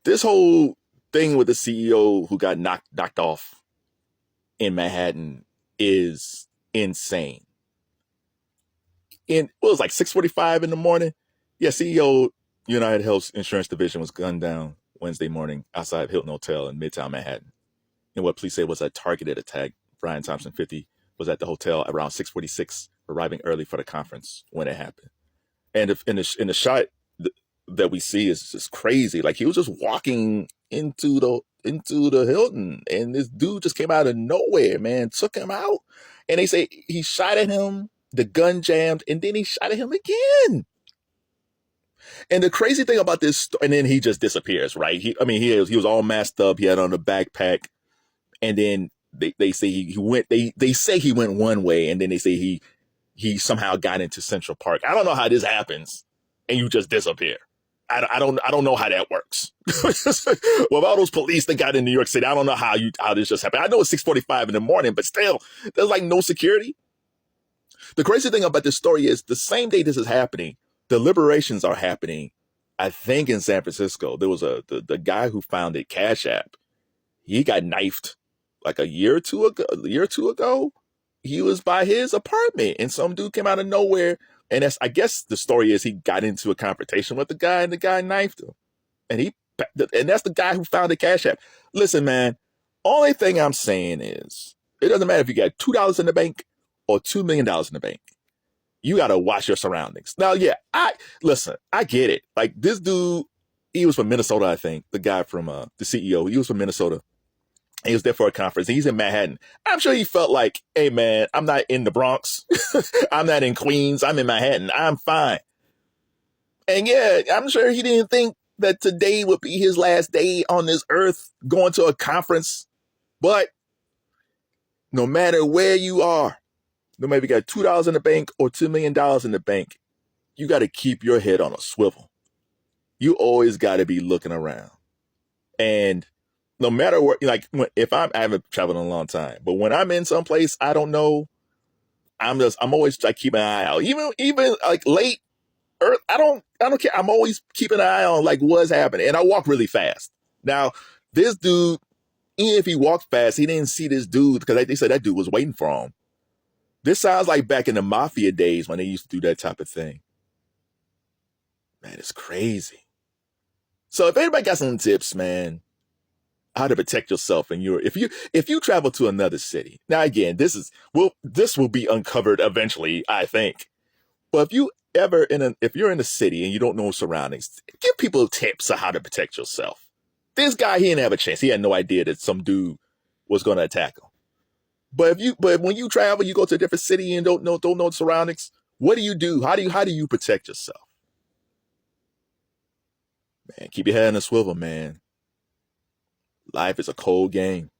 This whole thing with the CEO who got knocked off in Manhattan is insane. It was like 6:45 in the morning. Yeah, CEO United Health Insurance Division was gunned down Wednesday morning outside Hilton Hotel in Midtown Manhattan. And what police say was a targeted attack. Brian Thompson, 50, was at the hotel around 6:46, arriving early for the conference when it happened. And in the shot that we see is just crazy. Like he was just walking into the Hilton, and this dude just came out of nowhere, man, took him out. And they say he shot at him, the gun jammed, and then he shot at him again. And the crazy thing about this, and then he just disappears, right? He was all masked up. He had on a backpack, and then they say he went. They say he went one way, and then they say he somehow got into Central Park. I don't know how this happens, and you just disappear. I don't know how that works. With all those police that got in New York City, I don't know how this just happened. I know it's 6:45 in the morning, but still, there's like no security. The crazy thing about this story is the same day this is happening, deliberations are happening. I think in San Francisco, there was the guy who founded Cash App. He got knifed like a year or two ago. He was by his apartment, and some dude came out of nowhere. And I guess the story is he got into a confrontation with the guy, and the guy knifed him. And that's the guy who founded Cash App. Listen, man, only thing I'm saying is it doesn't matter if you got $2 in the bank or $2 million in the bank. You got to watch your surroundings. Now, yeah, I get it. Like this dude, he was from Minnesota, I think. The guy from the CEO, he was from Minnesota. He was there for a conference. And he's in Manhattan. I'm sure he felt like, hey, man, I'm not in the Bronx. I'm not in Queens. I'm in Manhattan. I'm fine. And yeah, I'm sure he didn't think that today would be his last day on this earth going to a conference. But no matter where you are, no matter if you got $2 in the bank or $2 million in the bank, you got to keep your head on a swivel. You always got to be looking around. And no matter what, like if I haven't traveled in a long time, but when I'm in some place I don't know, I'm always like keeping an eye out. Even like late Earth, I don't care. I'm always keeping an eye on like what's happening, and I walk really fast. Now this dude, even if he walked fast, he didn't see this dude because they said that dude was waiting for him. This sounds like back in the mafia days when they used to do that type of thing. Man, it's crazy. So if anybody got some tips, man, how to protect yourself and if you travel to another city. Now again, this will be uncovered eventually, I think. But if you're in a city and you don't know surroundings, give people tips on how to protect yourself. This guy, he didn't have a chance. He had no idea that some dude was going to attack him. But when you travel, you go to a different city and don't know the surroundings. What do you do? How do you protect yourself? Man, keep your head on a swivel, man. Life is a cold game.